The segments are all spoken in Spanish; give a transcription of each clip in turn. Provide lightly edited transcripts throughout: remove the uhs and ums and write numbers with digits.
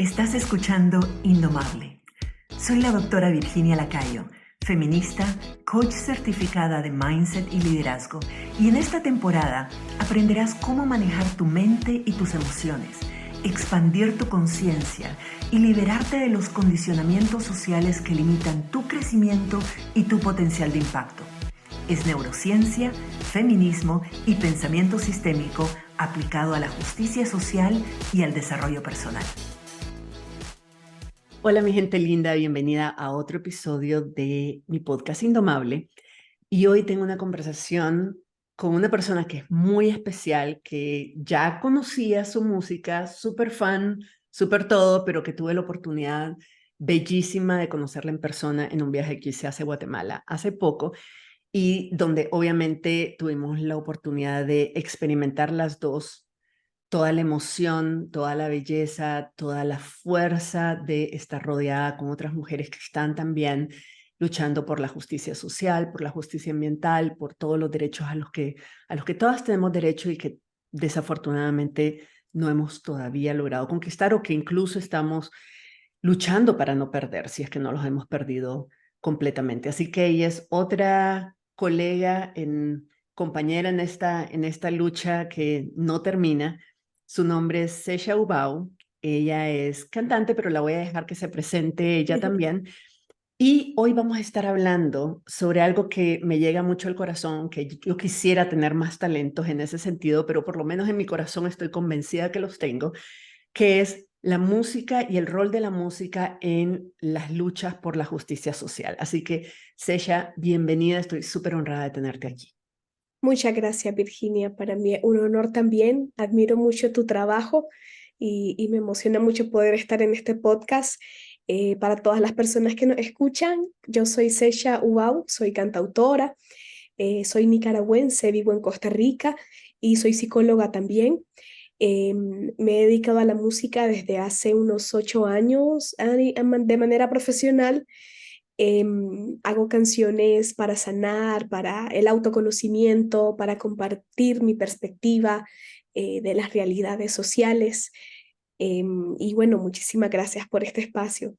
Estás escuchando Indomable. Soy la doctora Virginia Lacayo, feminista, coach certificada de mindset y liderazgo, y en esta temporada aprenderás cómo manejar tu mente y tus emociones, expandir tu conciencia y liberarte de los condicionamientos sociales que limitan tu crecimiento y tu potencial de impacto. Es neurociencia, feminismo y pensamiento sistémico aplicado a la justicia social y al desarrollo personal. Hola mi gente linda, bienvenida a otro episodio de mi podcast Indomable. Y hoy tengo una conversación con una persona que es muy especial, que ya conocía su música, súper fan, súper todo, pero que tuve la oportunidad bellísima de conocerla en persona en un viaje que hice hacia Guatemala hace poco y donde obviamente tuvimos la oportunidad de experimentar las dos, toda la emoción, toda la belleza, toda la fuerza de estar rodeada con otras mujeres que están también luchando por la justicia social, por la justicia ambiental, por todos los derechos a los que todas tenemos derecho y que desafortunadamente no hemos todavía logrado conquistar o que incluso estamos luchando para no perder, si es que no los hemos perdido completamente. Así que ella es otra colega, compañera en esta lucha que no termina. Su nombre es Sesha Ubau. Ella es cantante, pero la voy a dejar que se presente ella también. Y hoy vamos a estar hablando sobre algo que me llega mucho al corazón, que yo quisiera tener más talentos en ese sentido, pero por lo menos en mi corazón estoy convencida que los tengo, que es la música y el rol de la música en las luchas por la justicia social. Así que, Sesha, bienvenida, estoy súper honrada de tenerte aquí. Muchas gracias, Virginia. Para mí es un honor también. Admiro mucho tu trabajo y me emociona mucho poder estar en este podcast. Para todas las personas que nos escuchan, yo soy Sesha Ubau, soy cantautora, soy nicaragüense, vivo en Costa Rica y soy psicóloga también. Me he dedicado a la música desde hace unos 8 años de manera profesional. Hago canciones para sanar, para el autoconocimiento, para compartir mi perspectiva de las realidades sociales. Y bueno, muchísimas gracias por este espacio.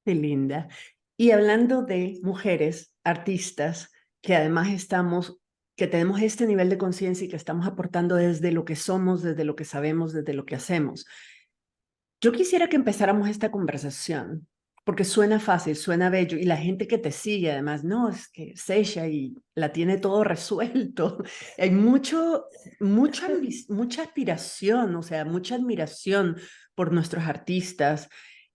Qué linda. Y hablando de mujeres, artistas, que además que tenemos este nivel de conciencia y que estamos aportando desde lo que somos, desde lo que sabemos, desde lo que hacemos. Yo quisiera que empezáramos esta conversación, porque suena fácil, suena bello, y la gente que te sigue, además, no, es que es ella y la tiene todo resuelto. Hay mucha aspiración, o sea, mucha admiración por nuestros artistas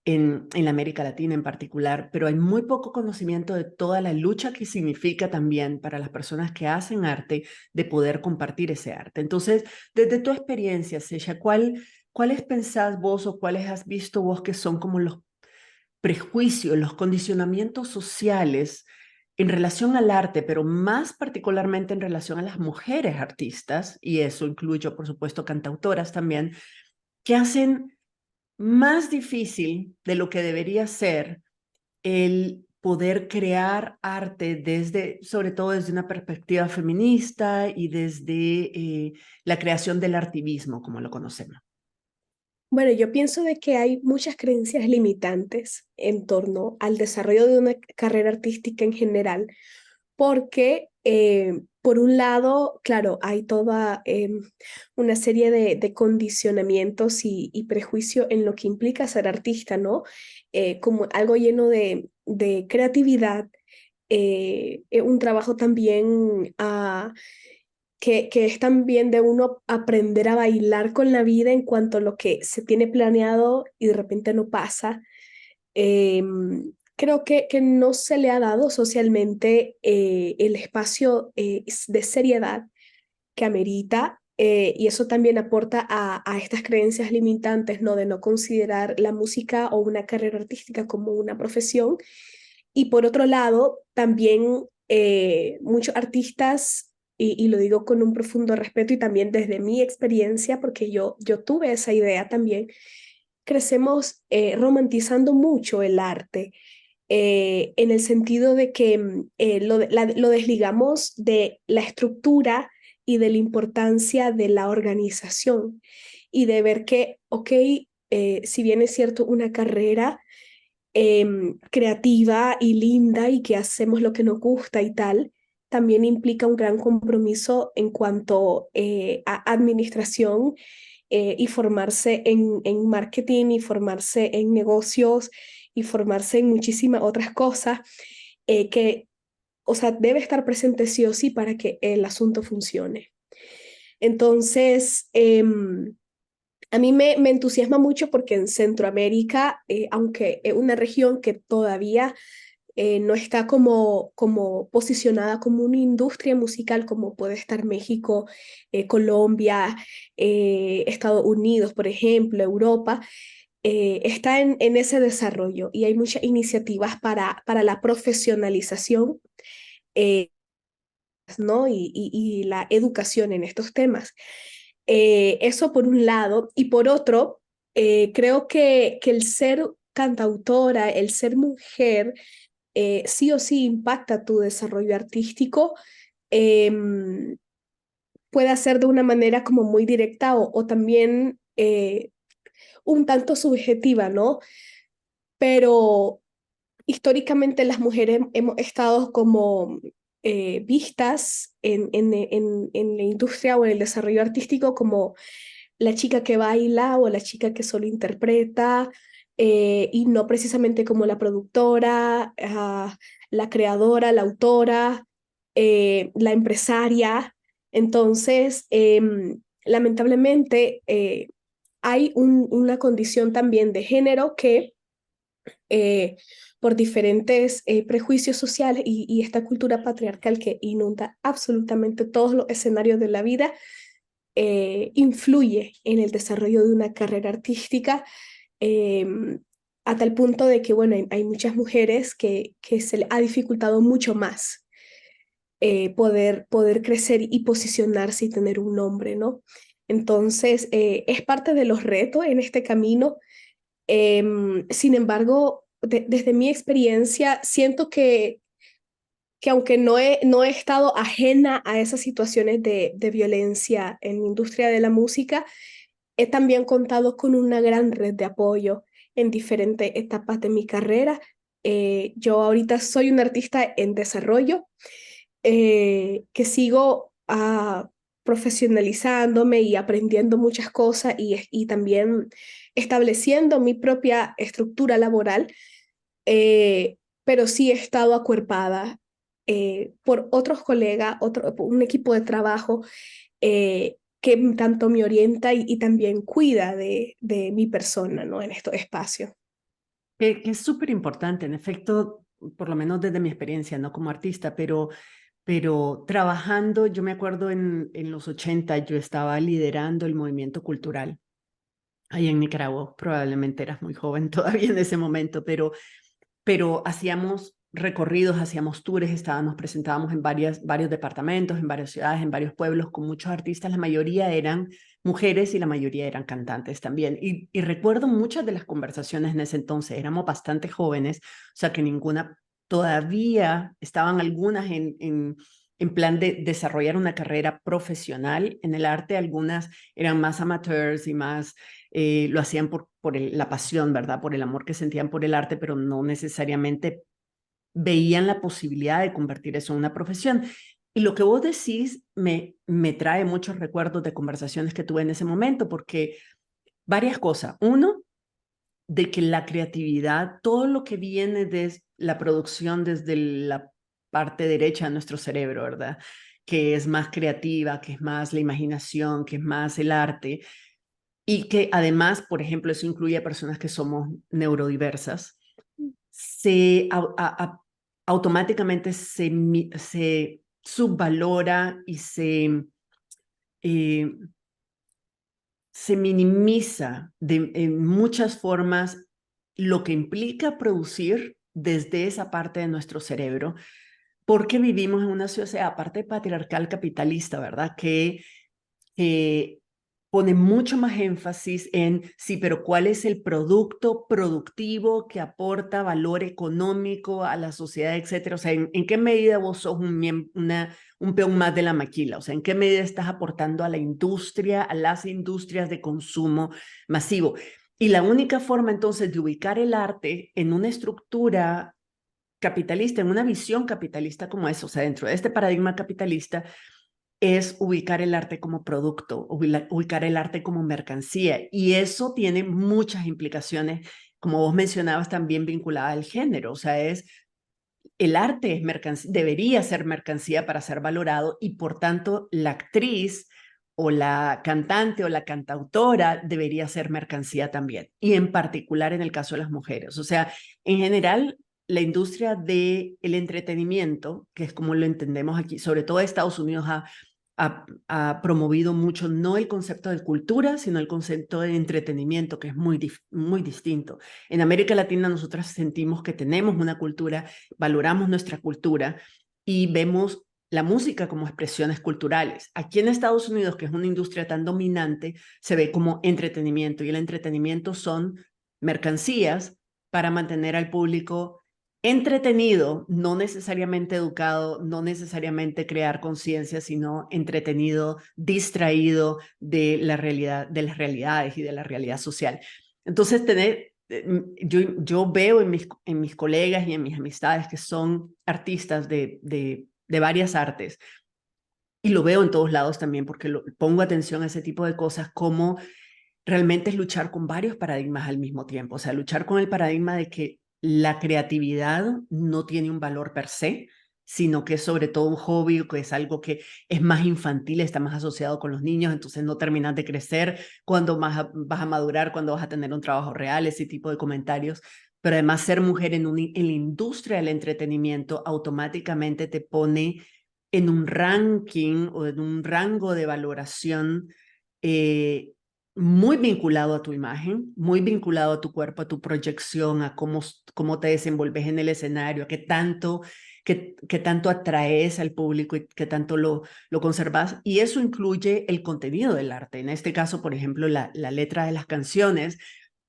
en la América Latina en particular, pero hay muy poco conocimiento de toda la lucha que significa también para las personas que hacen arte de poder compartir ese arte. Entonces, desde tu experiencia, Sesha, ¿cuáles pensás vos o cuáles has visto vos que son como los prejuicios, los condicionamientos sociales en relación al arte, pero más particularmente en relación a las mujeres artistas, y eso incluye, por supuesto, cantautoras también, que hacen más difícil de lo que debería ser el poder crear arte sobre todo desde una perspectiva feminista y desde la creación del artivismo, como lo conocemos? Bueno, yo pienso de que hay muchas creencias limitantes en torno al desarrollo de una carrera artística en general, porque por un lado, claro, hay toda una serie de condicionamientos y prejuicios en lo que implica ser artista, ¿no? Como algo lleno de creatividad, un trabajo también que es también de uno aprender a bailar con la vida en cuanto a lo que se tiene planeado y de repente no pasa. Creo que no se le ha dado socialmente el espacio de seriedad que amerita. Y eso también aporta a estas creencias limitantes, ¿no? De no considerar la música o una carrera artística como una profesión. Y por otro lado, también muchos artistas, y lo digo con un profundo respeto y también desde mi experiencia, porque yo tuve esa idea también, crecemos romantizando mucho el arte, en el sentido de que lo desligamos de la estructura y de la importancia de la organización y de ver que, ok, si bien es cierto, una carrera creativa y linda y que hacemos lo que nos gusta y tal, también implica un gran compromiso en cuanto a administración y formarse en marketing y formarse en negocios y formarse en muchísimas otras cosas que, o sea, debe estar presente sí o sí para que el asunto funcione. Entonces, a mí me entusiasma mucho porque en Centroamérica, aunque es una región que todavía no está como posicionada como una industria musical como puede estar México, Colombia, Estados Unidos, por ejemplo, Europa, está en ese desarrollo y hay muchas iniciativas para la profesionalización, eh, ¿no? Y la educación en estos temas. Eso por un lado. Y por otro, creo que el ser cantautora, el ser mujer, sí o sí impacta tu desarrollo artístico, em, puede ser de una manera como muy directa o también un tanto subjetiva, ¿no? Pero históricamente las mujeres hemos estado como vistas en la industria o en el desarrollo artístico como la chica que baila o la chica que solo interpreta, y no precisamente como la productora, la creadora, la autora, la empresaria. Entonces, lamentablemente, hay una condición también de género que por diferentes prejuicios sociales y esta cultura patriarcal que inunda absolutamente todos los escenarios de la vida, influye en el desarrollo de una carrera artística, eh, a tal punto de que, bueno, hay muchas mujeres que se les ha dificultado mucho más poder crecer y posicionarse y tener un nombre, ¿no? Entonces, es parte de los retos en este camino. Sin embargo, desde mi experiencia, siento que aunque no he estado ajena a esas situaciones de violencia en la industria de la música, he también contado con una gran red de apoyo en diferentes etapas de mi carrera. Yo ahorita soy una artista en desarrollo, que sigo profesionalizándome y aprendiendo muchas cosas y también estableciendo mi propia estructura laboral, pero sí he estado acuerpada por otros colegas, por un equipo de trabajo que tanto me orienta y también cuida de mi persona, ¿no? En estos espacios. Que es súper importante, en efecto, por lo menos desde mi experiencia, no como artista, pero trabajando, yo me acuerdo en los 80 yo estaba liderando el movimiento cultural ahí en Nicaragua. Probablemente eras muy joven todavía en ese momento, pero hacíamos recorridos, hacíamos tours, nos presentábamos en varios departamentos, en varias ciudades, en varios pueblos, con muchos artistas. La mayoría eran mujeres y la mayoría eran cantantes también. Y recuerdo muchas de las conversaciones en ese entonces, éramos bastante jóvenes, o sea que ninguna, todavía estaban algunas en plan de desarrollar una carrera profesional en el arte, algunas eran más amateurs y más lo hacían por la pasión, ¿verdad? Por el amor que sentían por el arte, pero no necesariamente veían la posibilidad de convertir eso en una profesión. Y lo que vos decís me trae muchos recuerdos de conversaciones que tuve en ese momento, porque varias cosas. Uno, de que la creatividad, todo lo que viene de la producción desde la parte derecha de nuestro cerebro, ¿verdad? Que es más creativa, que es más la imaginación, que es más el arte, y que además, por ejemplo, eso incluye a personas que somos neurodiversas, se automáticamente se subvalora y eh, se minimiza en muchas formas lo que implica producir desde esa parte de nuestro cerebro, porque vivimos en una sociedad, aparte patriarcal capitalista, ¿verdad? Que pone mucho más énfasis en, sí, pero ¿cuál es el producto productivo que aporta valor económico a la sociedad, etcétera? O sea, ¿en qué medida vos sos un peón más de la maquila? O sea, ¿en qué medida estás aportando a la industria, a las industrias de consumo masivo? Y la única forma entonces de ubicar el arte en una estructura capitalista, en una visión capitalista como es, o sea, dentro de este paradigma capitalista, es ubicar el arte como producto, ubicar el arte como mercancía. Y eso tiene muchas implicaciones, como vos mencionabas, también vinculada al género. O sea, el arte es mercancía, debería ser mercancía para ser valorado y por tanto la actriz o la cantante o la cantautora debería ser mercancía también. Y en particular en el caso de las mujeres. O sea, en general, la industria del entretenimiento, que es como lo entendemos aquí, sobre todo Estados Unidos ha promovido mucho no el concepto de cultura, sino el concepto de entretenimiento, que es muy distinto. En América Latina nosotras sentimos que tenemos una cultura, valoramos nuestra cultura y vemos la música como expresiones culturales. Aquí en Estados Unidos, que es una industria tan dominante, se ve como entretenimiento y el entretenimiento son mercancías para mantener al público entretenido, no necesariamente educado, no necesariamente crear conciencia, sino entretenido, distraído de la realidad, de las realidades y de la realidad social. Entonces, yo veo en mis colegas y en mis amistades que son artistas de varias artes, y lo veo en todos lados también porque pongo atención a ese tipo de cosas, como realmente es luchar con varios paradigmas al mismo tiempo, o sea, luchar con el paradigma de que la creatividad no tiene un valor per se, sino que es sobre todo un hobby, que es algo que es más infantil, está más asociado con los niños, entonces no terminas de crecer cuando vas a madurar, cuando vas a tener un trabajo real, ese tipo de comentarios. Pero además ser mujer en la industria del entretenimiento automáticamente te pone en un ranking o en un rango de valoración eh, muy vinculado a tu imagen, muy vinculado a tu cuerpo, a tu proyección, a cómo te desenvolves en el escenario, a qué tanto atraes al público y qué tanto lo conservas. Y eso incluye el contenido del arte. En este caso, por ejemplo, la letra de las canciones,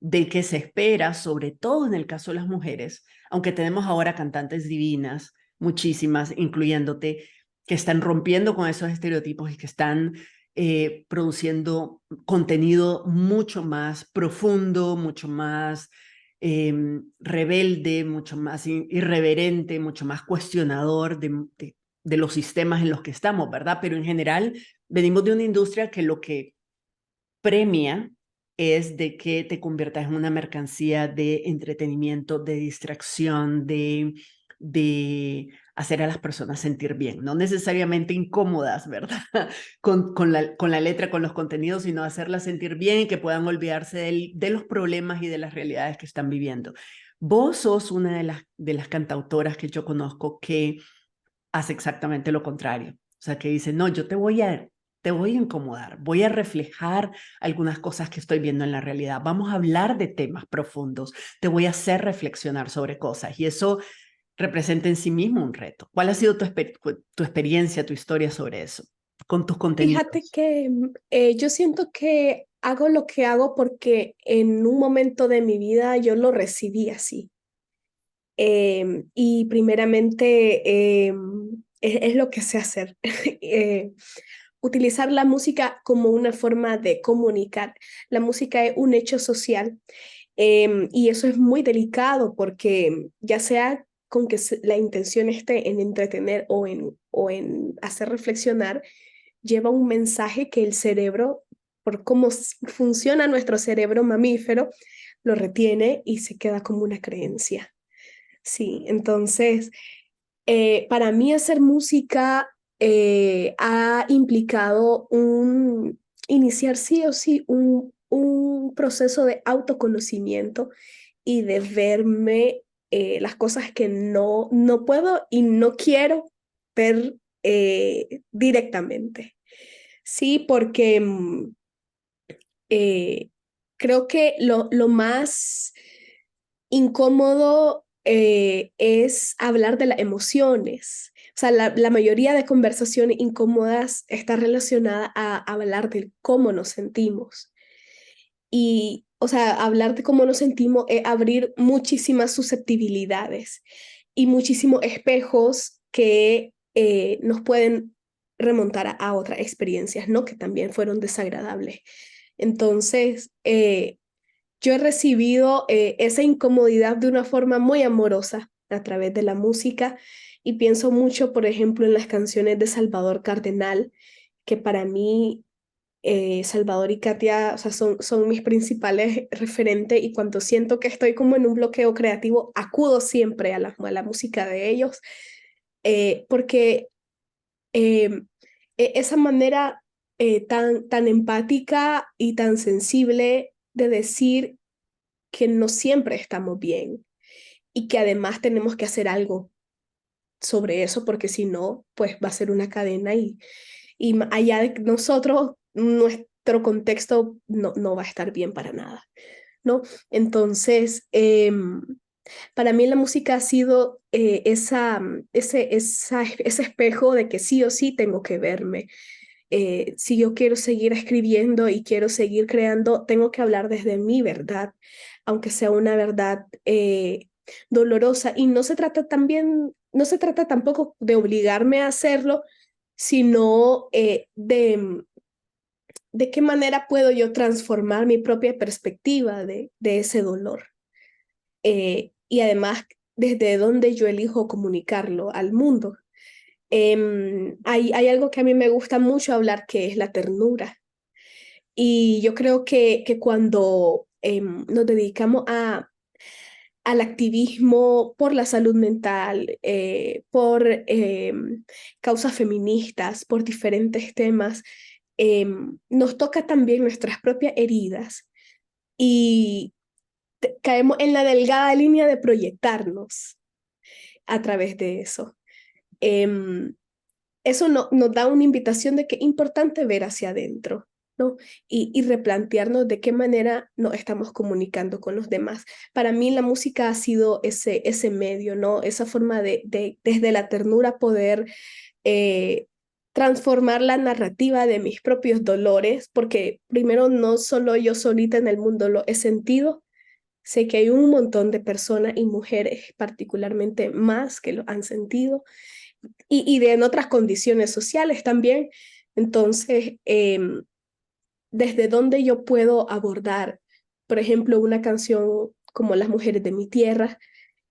de que se espera, sobre todo en el caso de las mujeres, aunque tenemos ahora cantantes divinas, muchísimas, incluyéndote, que están rompiendo con esos estereotipos y que están produciendo contenido mucho más profundo, mucho más rebelde, mucho más irreverente, mucho más cuestionador de los sistemas en los que estamos, ¿verdad? Pero en general venimos de una industria que lo que premia es de que te conviertas en una mercancía de entretenimiento, de distracción, de hacer a las personas sentir bien, no necesariamente incómodas, ¿verdad? Con la letra, con los contenidos, sino hacerlas sentir bien y que puedan olvidarse de los problemas y de las realidades que están viviendo. Vos sos una de las cantautoras que yo conozco que hace exactamente lo contrario. O sea, que dice, no, te voy a incomodar, voy a reflejar algunas cosas que estoy viendo en la realidad, vamos a hablar de temas profundos, te voy a hacer reflexionar sobre cosas y eso representa en sí mismo un reto. ¿Cuál ha sido tu experiencia, tu historia sobre eso, con tus Fíjate contenidos? que yo siento que hago lo que hago porque en un momento de mi vida yo lo recibí así. Y primeramente es lo que sé hacer. Utilizar la música como una forma de comunicar. La música es un hecho social y eso es muy delicado porque ya sea con que la intención esté en entretener o en hacer reflexionar, lleva un mensaje que el cerebro, por cómo funciona nuestro cerebro mamífero, lo retiene y se queda como una creencia. Sí, entonces, para mí hacer música ha implicado iniciar sí o sí un proceso de autoconocimiento y de verme las cosas que no puedo y no quiero ver directamente. Sí, porque eh, creo que lo más incómodo es hablar de las emociones. O sea, la mayoría de conversaciones incómodas está relacionada a hablar de cómo nos sentimos. Y, o sea, hablar de cómo nos sentimos es abrir muchísimas susceptibilidades y muchísimos espejos que nos pueden remontar a otras experiencias, ¿no? Que también fueron desagradables. Entonces, yo he recibido esa incomodidad de una forma muy amorosa a través de la música y pienso mucho, por ejemplo, en las canciones de Salvador Cardenal, que para mí Salvador y Katia, o sea, son mis principales referentes y cuando siento que estoy como en un bloqueo creativo, acudo siempre a la música de ellos, porque eh, esa manera tan empática y tan sensible de decir que no siempre estamos bien y que además tenemos que hacer algo sobre eso porque si no, pues va a ser una cadena y allá de nosotros, nuestro contexto no va a estar bien para nada, ¿no? Entonces, para mí la música ha sido ese espejo de que sí o sí tengo que verme. Si yo quiero seguir escribiendo y quiero seguir creando, tengo que hablar desde mi verdad, aunque sea una verdad dolorosa. Y no se trata tampoco de obligarme a hacerlo, sino de qué manera puedo yo transformar mi propia perspectiva de ese dolor. Y además, desde dónde yo elijo comunicarlo al mundo. Hay algo que a mí me gusta mucho hablar, que es la ternura. Y yo creo que cuando nos dedicamos al activismo por la salud mental, por causas feministas, por diferentes temas, nos toca también nuestras propias heridas y caemos en la delgada línea de proyectarnos a través de eso. Em, Eso nos da una invitación de que es importante ver hacia adentro, ¿no? Y replantearnos de qué manera nos estamos comunicando con los demás. Para mí la música ha sido ese medio, ¿no? Esa forma desde la ternura poder eh, transformar la narrativa de mis propios dolores, porque primero no solo yo solita en el mundo lo he sentido, sé que hay un montón de personas y mujeres particularmente más que lo han sentido y de en otras condiciones sociales también. Entonces, ¿desde dónde yo puedo abordar, por ejemplo, una canción como Las mujeres de mi tierra,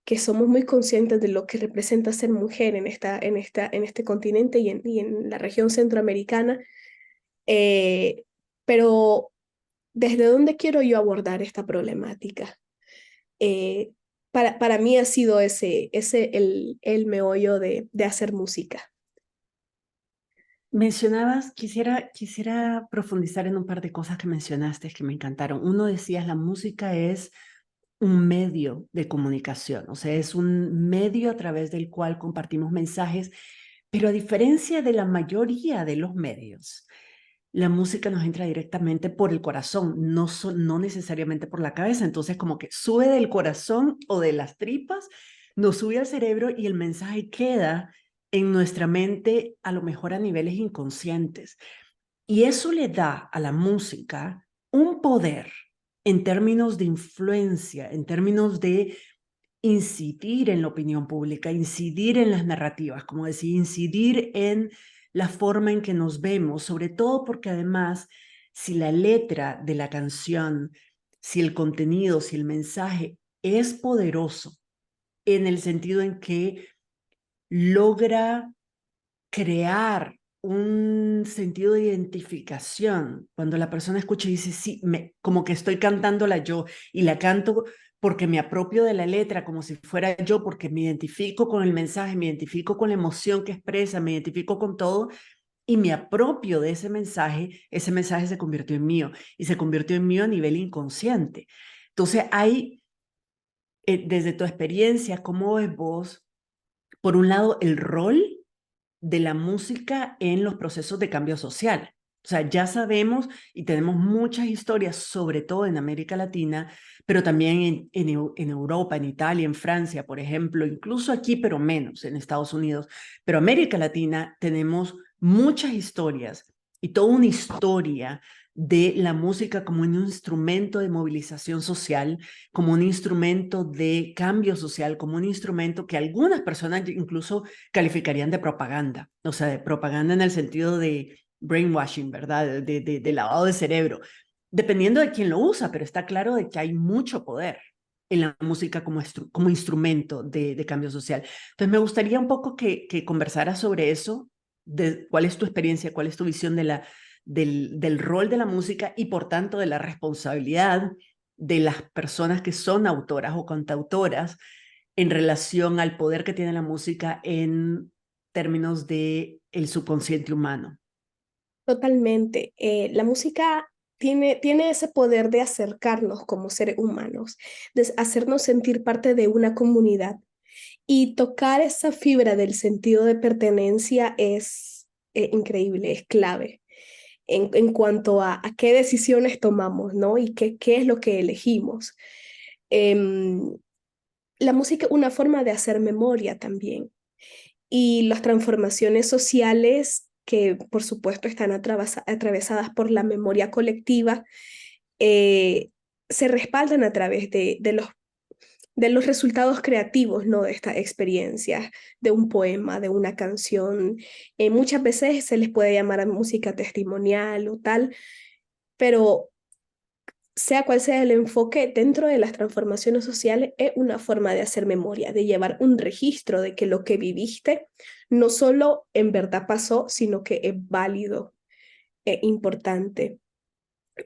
que somos muy conscientes de lo que representa ser mujer en este continente y en la región centroamericana? Eh, pero, ¿desde dónde quiero yo abordar esta problemática? Eh, para mí ha sido ese el meollo de hacer música. Mencionabas, quisiera profundizar en un par de cosas que mencionaste que me encantaron. Uno, decías, la música es un medio de comunicación, o sea, es un medio a través del cual compartimos mensajes, pero a diferencia de la mayoría de los medios, la música nos entra directamente por el corazón, no necesariamente por la cabeza. Entonces, como que sube del corazón o de las tripas, nos sube al cerebro y el mensaje queda en nuestra mente, a lo mejor a niveles inconscientes. Y eso le da a la música un poder en términos de influencia, en términos de incidir en la opinión pública, incidir en las narrativas, como decir, incidir en la forma en que nos vemos, sobre todo porque además, si la letra de la canción, si el contenido, si el mensaje es poderoso, en el sentido en que logra crear un sentido de identificación. Cuando la persona escucha y dice, sí, como que estoy cantándola yo y la canto porque me apropio de la letra como si fuera yo, porque me identifico con el mensaje, me identifico con la emoción que expresa, me identifico con todo y me apropio de ese mensaje se convirtió en mío y se convirtió en mío a nivel inconsciente. Entonces hay, desde tu experiencia, ¿cómo ves vos, por un lado, el rol de la música en los procesos de cambio social? O sea, ya sabemos y tenemos muchas historias, sobre todo en América Latina, pero también en Europa, en Italia, en Francia, por ejemplo, incluso aquí, pero menos en Estados Unidos. Pero América Latina tenemos muchas historias y toda una historia de la música como un instrumento de movilización social, como un instrumento de cambio social, como un instrumento que algunas personas incluso calificarían de propaganda, o sea, de propaganda en el sentido de brainwashing, ¿verdad? De lavado de cerebro. dependiendo de quién lo usa, pero está claro de que hay mucho poder en la música como instrumento de cambio social. Entonces me gustaría un poco que conversaras sobre eso, de cuál es tu experiencia, cuál es tu visión del rol de la música y por tanto de la responsabilidad de las personas que son autoras o cantautoras en relación al poder que tiene la música en términos de el subconsciente humano. Totalmente. La música tiene ese poder de acercarnos como seres humanos, de hacernos sentir parte de una comunidad. Y tocar esa fibra del sentido de pertenencia es increíble, es clave en cuanto a qué decisiones tomamos, ¿no? Y qué es lo que elegimos. Em, la música es una forma de hacer memoria también. Y las transformaciones sociales que por supuesto están atravesadas por la memoria colectiva, eh, se respaldan a través de los resultados creativos, ¿no? De esta experiencia, de un poema, de una canción. Muchas veces se les puede llamar a música testimonial o tal, pero sea cual sea el enfoque dentro de las transformaciones sociales, es una forma de hacer memoria, de llevar un registro de que lo que viviste no solo en verdad pasó, sino que es válido, es importante.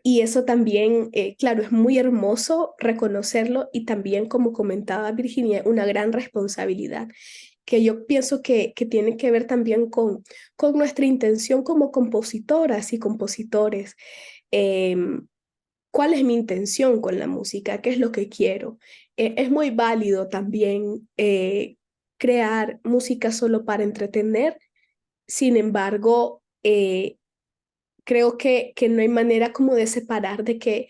Y eso también, claro, es muy hermoso reconocerlo y también, como comentaba Virginia, una gran responsabilidad que yo pienso que tiene que ver también con nuestra intención como compositoras y compositores. ¿Cuál es mi intención con la música? ¿Qué es lo que quiero? Es muy válido también crear música solo para entretener. Sin embargo, creo que no hay manera como de separar de que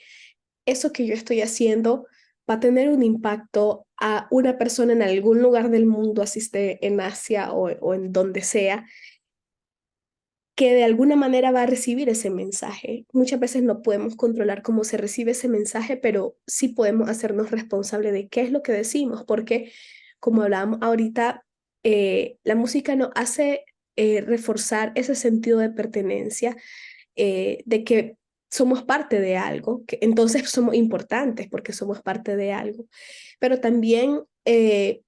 eso que yo estoy haciendo va a tener un impacto a una persona en algún lugar del mundo, así esté en Asia o en donde sea, que de alguna manera va a recibir ese mensaje. Muchas veces no podemos controlar cómo se recibe ese mensaje, pero sí podemos hacernos responsables de qué es lo que decimos, porque como hablábamos ahorita, la música nos hace reforzar ese sentido de pertenencia, de que somos parte de algo, que entonces somos importantes porque somos parte de algo, pero también es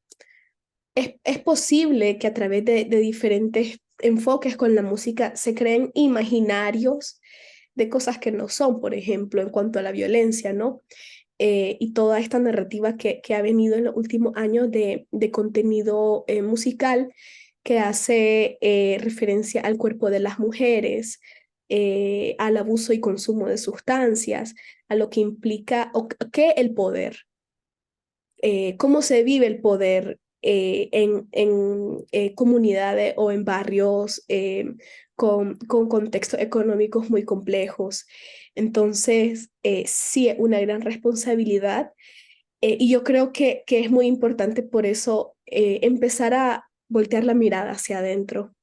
posible que a través de diferentes enfoques con la música se creen imaginarios de cosas que no son, por ejemplo, en cuanto a la violencia, ¿no? Y toda esta narrativa que ha venido en los últimos años de contenido musical que hace referencia al cuerpo de las mujeres, al abuso y consumo de sustancias, a lo que implica que el poder, cómo se vive el poder en comunidades o en barrios con contextos económicos muy complejos. Entonces, sí es una gran responsabilidad y yo creo que es muy importante por eso empezar a voltear la mirada hacia adentro.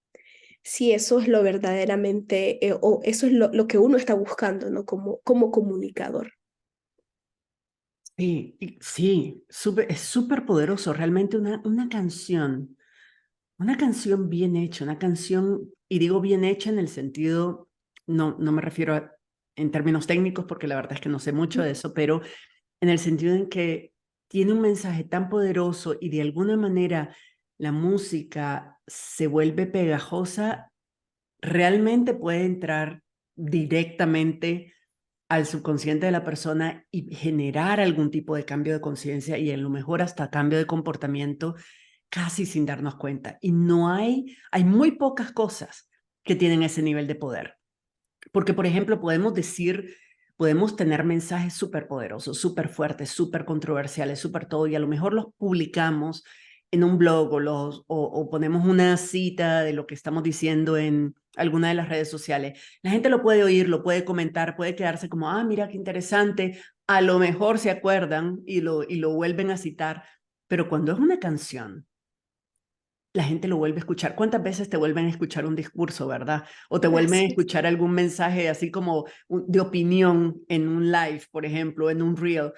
Si eso es lo verdaderamente, o eso es lo que uno está buscando, ¿no? Como comunicador. Sí, sí, es súper poderoso, realmente una canción bien hecha, una canción, y digo bien hecha en el sentido, no me refiero en términos técnicos porque la verdad es que no sé mucho de eso, pero en el sentido en que tiene un mensaje tan poderoso y de alguna manera la música se vuelve pegajosa, realmente puede entrar directamente al subconsciente de la persona y generar algún tipo de cambio de conciencia y a lo mejor hasta cambio de comportamiento casi sin darnos cuenta. Y hay muy pocas cosas que tienen ese nivel de poder. Porque, por ejemplo, podemos tener mensajes súper poderosos, súper fuertes, súper controversiales, súper todo, y a lo mejor los publicamos en un blog o ponemos una cita de lo que estamos diciendo en alguna de las redes sociales. La gente lo puede oír, lo puede comentar, puede quedarse como, ah, mira qué interesante, a lo mejor se acuerdan y lo vuelven a citar, pero cuando es una canción, la gente lo vuelve a escuchar. ¿Cuántas veces te vuelven a escuchar un discurso, verdad? O te vuelven a Así es. escuchar algún mensaje así como de opinión en un live, por ejemplo, en un reel.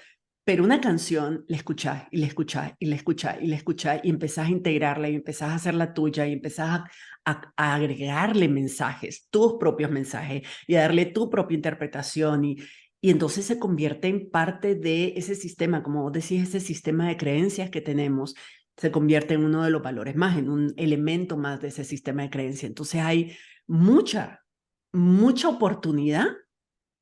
Pero una canción la escuchás y la escuchás y la escuchás y la escuchás y empezás a integrarla y empezás a hacerla tuya y empezás a agregarle mensajes, tus propios mensajes y a darle tu propia interpretación Y entonces se convierte en parte de ese sistema, como vos decís, ese sistema de creencias que tenemos, se convierte en uno de los valores más, en un elemento más de ese sistema de creencias. Entonces hay mucha, mucha oportunidad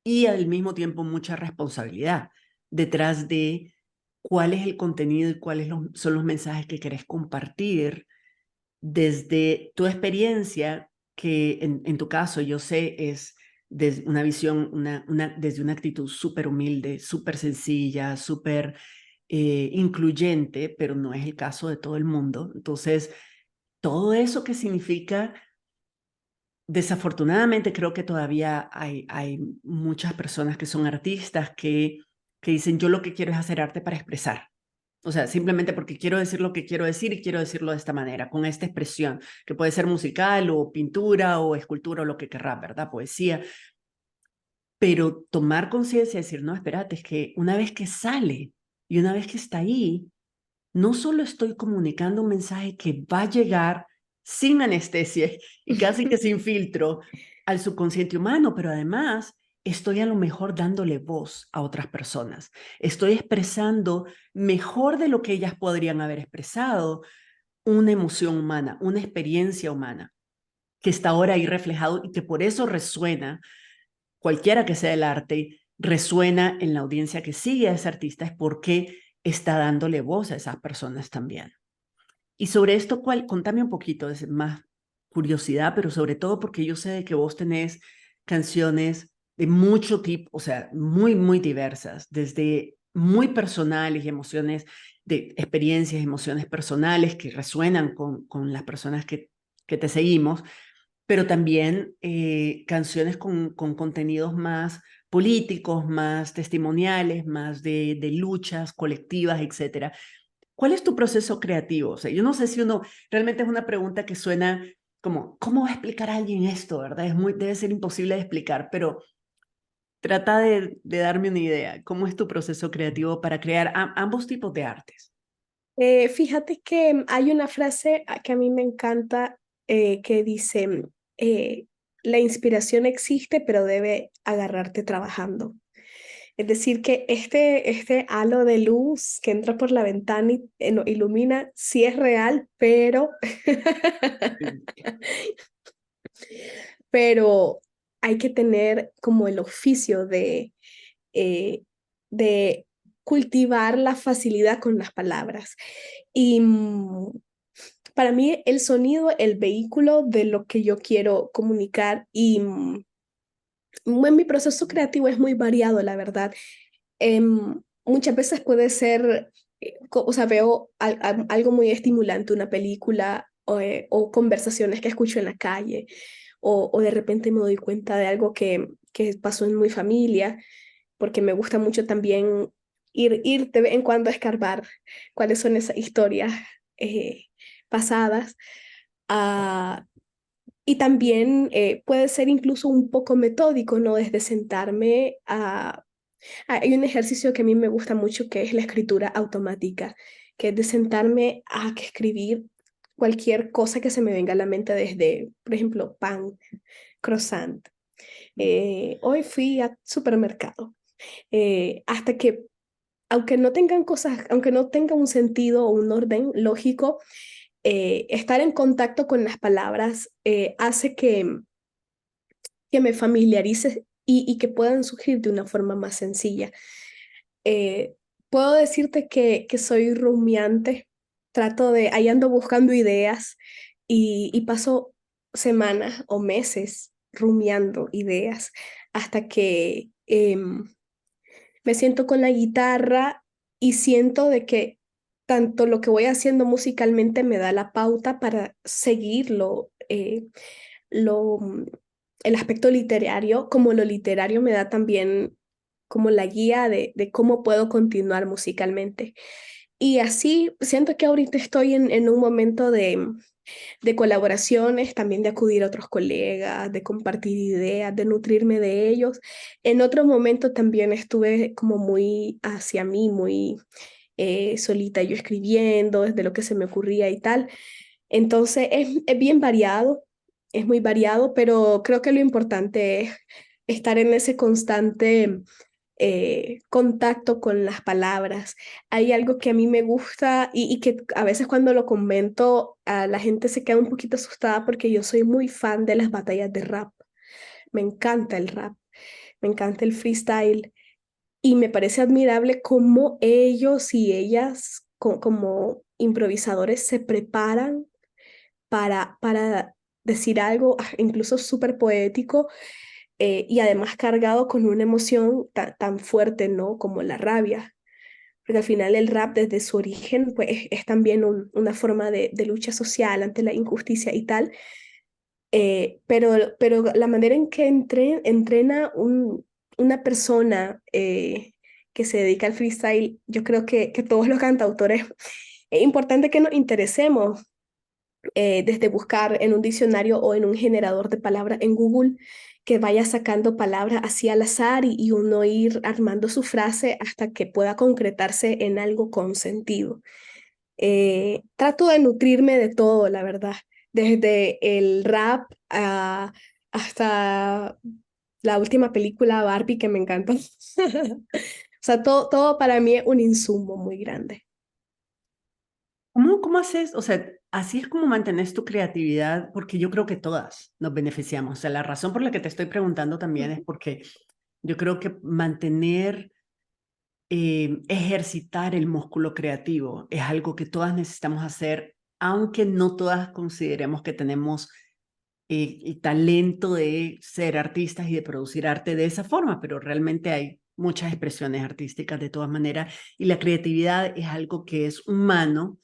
y al mismo tiempo mucha responsabilidad detrás de cuál es el contenido y cuáles son los mensajes que querés compartir desde tu experiencia, que en tu caso yo sé es desde una visión, desde una actitud súper humilde, súper sencilla, súper incluyente, pero no es el caso de todo el mundo. Entonces, todo eso que significa, desafortunadamente creo que todavía hay muchas personas que son artistas que dicen, yo lo que quiero es hacer arte para expresar. O sea, simplemente porque quiero decir lo que quiero decir y quiero decirlo de esta manera, con esta expresión, que puede ser musical o pintura o escultura o lo que querrás, ¿verdad? Poesía. Pero tomar conciencia y decir, no, espérate, es que una vez que sale y una vez que está ahí, no solo estoy comunicando un mensaje que va a llegar sin anestesia y casi que sin filtro al subconsciente humano, pero además estoy a lo mejor dándole voz a otras personas. Estoy expresando mejor de lo que ellas podrían haber expresado una emoción humana, una experiencia humana que está ahora ahí reflejado y que por eso resuena, cualquiera que sea el arte, resuena en la audiencia que sigue a ese artista, es porque está dándole voz a esas personas también. Y sobre esto, contame un poquito, es más curiosidad, pero sobre todo porque yo sé de que vos tenés canciones de mucho tipo, o sea, muy, muy diversas, desde muy personales y emociones, de experiencias, emociones personales que resuenan con las personas que te seguimos, pero también canciones con contenidos más políticos, más testimoniales, más de luchas colectivas, etcétera. ¿Cuál es tu proceso creativo? O sea, yo no sé si uno, realmente es una pregunta que suena como, ¿cómo va a explicar a alguien esto, verdad? Debe ser imposible de explicar, pero trata de darme una idea. ¿Cómo es tu proceso creativo para crear ambos tipos de artes? Fíjate que hay una frase que a mí me encanta que dice, eh, la inspiración existe, pero debe agarrarte trabajando. Es decir, que este halo de luz que entra por la ventana y nos ilumina, sí es real, pero, Sí. pero hay que tener como el oficio eh, de cultivar la facilidad con las palabras. Y para mí el sonido, el vehículo de lo que yo quiero comunicar y en mi proceso creativo es muy variado, la verdad. Muchas veces puede ser, o sea, veo algo muy estimulante, una película o conversaciones que escucho en la calle, o de repente me doy cuenta de algo que pasó en mi familia, porque me gusta mucho también ir de vez en cuando a escarbar cuáles son esas historias eh, pasadas. Ah, y también puede ser incluso un poco metódico, ¿no? Desde sentarme a... Hay un ejercicio que a mí me gusta mucho que es la escritura automática, que es de sentarme a escribir cualquier cosa que se me venga a la mente desde, por ejemplo, pan, croissant. Hoy fui al supermercado, hasta que, aunque no tengan cosas, aunque no tenga un sentido o un orden lógico, estar en contacto con las palabras hace que me familiarice y que puedan surgir de una forma más sencilla. Eh, Puedo decirte que soy rumiante, ahí ando buscando ideas y paso semanas o meses rumiando ideas hasta que me siento con la guitarra y siento de que tanto lo que voy haciendo musicalmente me da la pauta para seguirlo, lo, el aspecto literario, como lo literario me da también como la guía de cómo puedo continuar musicalmente. Y así siento que ahorita estoy en un momento de colaboraciones, también de acudir a otros colegas, de compartir ideas, de nutrirme de ellos. En otro momento también estuve como muy hacia mí, muy solita yo escribiendo, desde lo que se me ocurría y tal. Entonces es bien variado, es muy variado, pero creo que lo importante es estar en ese constante contacto con las palabras. Hay algo que a mí me gusta y que a veces cuando lo comento a la gente se queda un poquito asustada porque yo soy muy fan de las batallas de rap. Me encanta el rap, me encanta el freestyle y me parece admirable cómo ellos y ellas como improvisadores se preparan para decir algo incluso súper poético y además cargado con una emoción tan fuerte, ¿no? Como la rabia. Porque al final el rap desde su origen pues, es también una forma de lucha social ante la injusticia y tal. Pero la manera en que entrena una persona que se dedica al freestyle, yo creo que todos los cantautores, es importante que nos interesemos desde buscar en un diccionario o en un generador de palabras en Google, que vaya sacando palabras así al azar y uno ir armando su frase hasta que pueda concretarse en algo con sentido. Trato de nutrirme de todo, la verdad, desde el rap hasta la última película Barbie que me encantó. O sea, todo para mí es un insumo muy grande. ¿Cómo haces? O sea, así es como mantienes tu creatividad, porque yo creo que todas nos beneficiamos. O sea, la razón por la que te estoy preguntando también es porque yo creo que mantener, ejercitar el músculo creativo es algo que todas necesitamos hacer, aunque no todas consideremos que tenemos el talento de ser artistas y de producir arte de esa forma, pero realmente hay muchas expresiones artísticas de todas maneras y la creatividad es algo que es humano,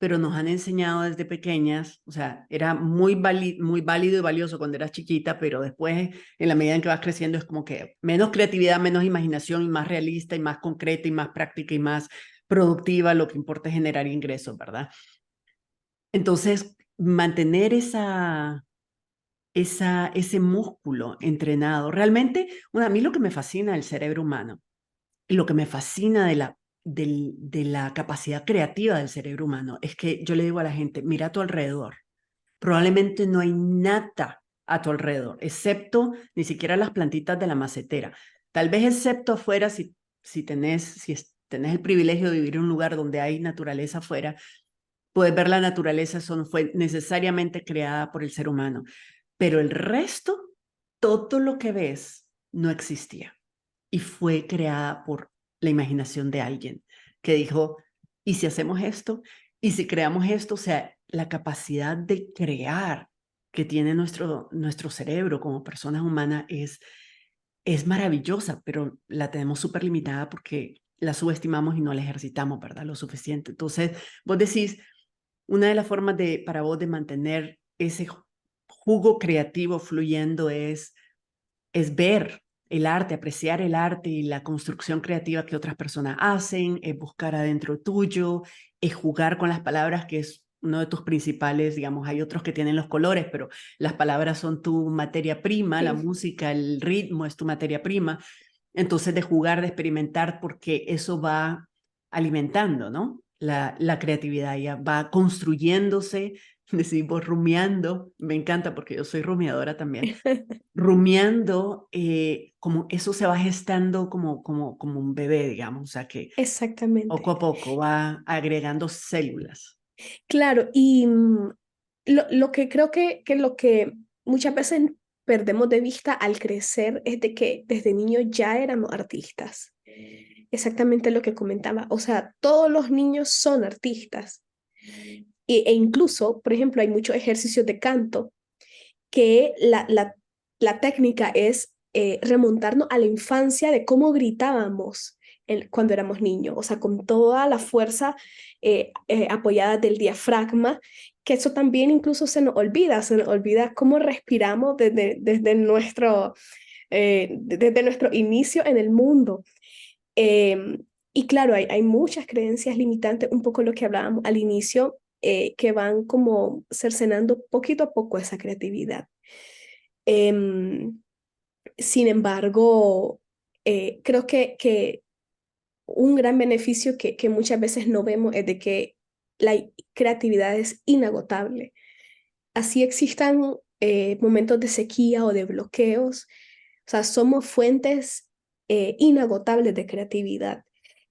pero nos han enseñado desde pequeñas, o sea, era muy válido y valioso cuando eras chiquita, pero después, en la medida en que vas creciendo, es como que menos creatividad, menos imaginación y más realista y más concreta y más práctica y más productiva, lo que importa es generar ingresos, ¿verdad? Entonces, mantener ese músculo entrenado. Realmente, bueno, a mí lo que me fascina del cerebro humano y lo que me fascina de la capacidad creativa del cerebro humano es que yo le digo a la gente, mira a tu alrededor, probablemente no hay nada a tu alrededor, excepto ni siquiera las plantitas de la macetera. Tal vez excepto afuera si tenés el privilegio de vivir en un lugar donde hay naturaleza afuera, puedes ver la naturaleza, eso no fue necesariamente creada por el ser humano. Pero el resto, todo lo que ves, no existía y fue creada por la imaginación de alguien que dijo, ¿y si hacemos esto? ¿Y si creamos esto? O sea, la capacidad de crear que tiene nuestro cerebro como personas humanas es maravillosa, pero la tenemos súper limitada porque la subestimamos y no la ejercitamos, ¿verdad? Lo suficiente. Entonces, vos decís, una de las formas para vos de mantener ese jugo creativo fluyendo es ver el arte, apreciar el arte y la construcción creativa que otras personas hacen, es buscar adentro tuyo, es jugar con las palabras, que es uno de tus principales, digamos, hay otros que tienen los colores, pero las palabras son tu materia prima, la Sí. música, el ritmo es tu materia prima. Entonces, de jugar, de experimentar, porque eso va alimentando, ¿no? La creatividad ya va construyéndose, decimos rumiando, me encanta porque yo soy rumiadora también, rumiando, como eso se va gestando como un bebé, digamos, o sea que poco Exactamente. a poco va agregando células. Claro, y lo que creo que lo que muchas veces perdemos de vista al crecer es de que desde niños ya éramos artistas. Exactamente lo que comentaba. O sea, todos los niños son artistas. E incluso, por ejemplo, hay muchos ejercicios de canto que la técnica es remontarnos a la infancia de cómo gritábamos cuando éramos niños, o sea, con toda la fuerza apoyada del diafragma, que eso también incluso se nos olvida cómo respiramos desde nuestro inicio en el mundo. Eh, y claro, hay muchas creencias limitantes, un poco lo que hablábamos al inicio, que van como cercenando poquito a poco esa creatividad. Em, Sin embargo, creo que un gran beneficio que muchas veces no vemos es de que la creatividad es inagotable. Así existan momentos de sequía o de bloqueos, o sea, somos fuentes inagotables de creatividad.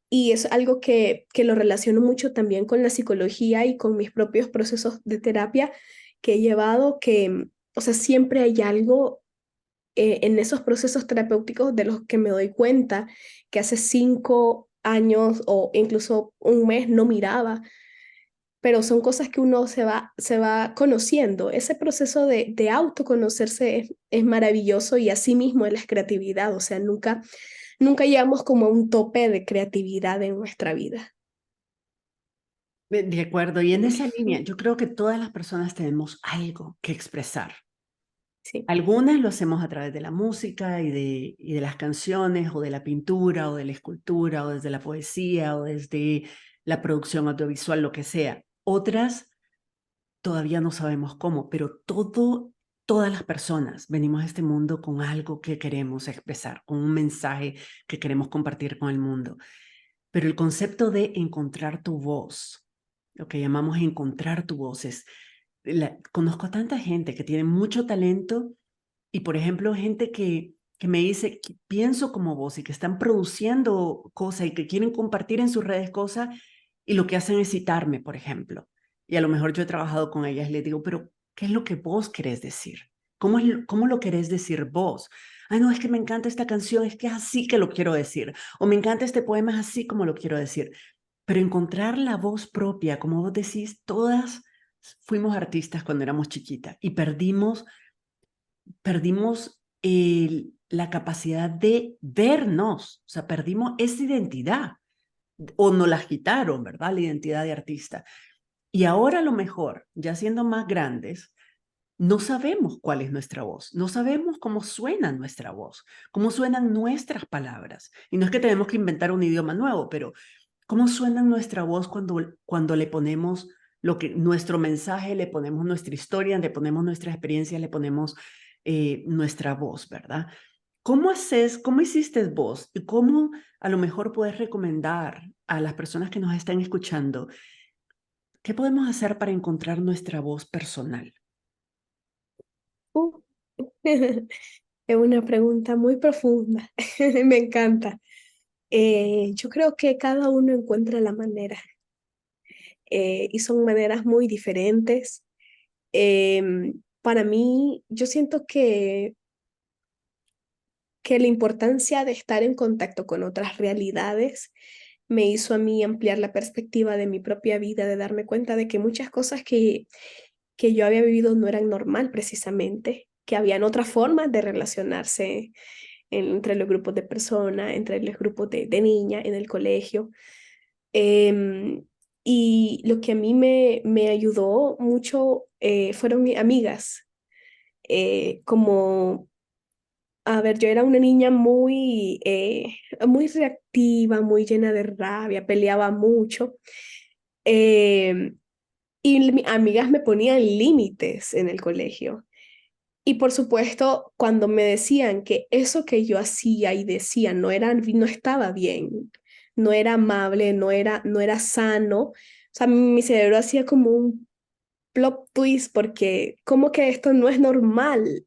Y es algo que lo relaciono mucho también con la psicología y con mis propios procesos de terapia que he llevado, que, o sea, siempre hay algo en esos procesos terapéuticos de los que me doy cuenta que hace 5 años o incluso un mes no miraba, pero son cosas que uno se va conociendo. Ese proceso de autoconocerse es maravilloso y así mismo es la creatividad, o sea, nunca llegamos como a un tope de creatividad en nuestra vida. De acuerdo, y en esa línea, yo creo que todas las personas tenemos algo que expresar. Sí. Algunas lo hacemos a través de la música y de las canciones, o de la pintura, o de la escultura, o desde la poesía, o desde la producción audiovisual, lo que sea. Otras todavía no sabemos cómo, pero todas las personas venimos a este mundo con algo que queremos expresar, con un mensaje que queremos compartir con el mundo. Pero el concepto de encontrar tu voz, lo que llamamos encontrar tu voz, conozco a tanta gente que tiene mucho talento y, por ejemplo, gente que me dice, que pienso como vos y que están produciendo cosas y que quieren compartir en sus redes cosas y lo que hacen es citarme, por ejemplo. Y a lo mejor yo he trabajado con ellas y les digo, pero ¿qué es lo que vos querés decir? ¿Cómo lo querés decir vos? Ah, no, es que me encanta esta canción, es que es así que lo quiero decir. O me encanta este poema, es así como lo quiero decir. Pero encontrar la voz propia, como vos decís, todas fuimos artistas cuando éramos chiquitas y perdimos la capacidad de vernos, o sea, perdimos esa identidad o nos la quitaron, ¿verdad? La identidad de artista. Y ahora a lo mejor, ya siendo más grandes, no sabemos cuál es nuestra voz, no sabemos cómo suena nuestra voz, cómo suenan nuestras palabras. Y no es que tenemos que inventar un idioma nuevo, pero cómo suena nuestra voz cuando le ponemos nuestro mensaje, le ponemos nuestra historia, le ponemos nuestra experiencia, le ponemos nuestra voz, ¿verdad? ¿Cómo hiciste vos? ¿Y cómo a lo mejor puedes recomendar a las personas que nos están escuchando qué podemos hacer para encontrar nuestra voz personal? Uh, Es una pregunta muy profunda, me encanta. Yo creo que cada uno encuentra la manera y son maneras muy diferentes. Para mí, yo siento que la importancia de estar en contacto con otras realidades me hizo a mí ampliar la perspectiva de mi propia vida, de darme cuenta de que muchas cosas que yo había vivido no eran normal precisamente, que habían otras formas de relacionarse entre los grupos de personas, entre los grupos de niñas en el colegio. Em, y lo que a mí me ayudó mucho fueron mis amigas, como a ver, yo era una niña muy reactiva, muy llena de rabia, peleaba mucho. Y mis amigas me ponían límites en el colegio. Y por supuesto, cuando me decían que eso que yo hacía y decía no estaba bien, no era amable, no era sano, o sea, mi cerebro hacía como un plot twist porque como que esto no es normal.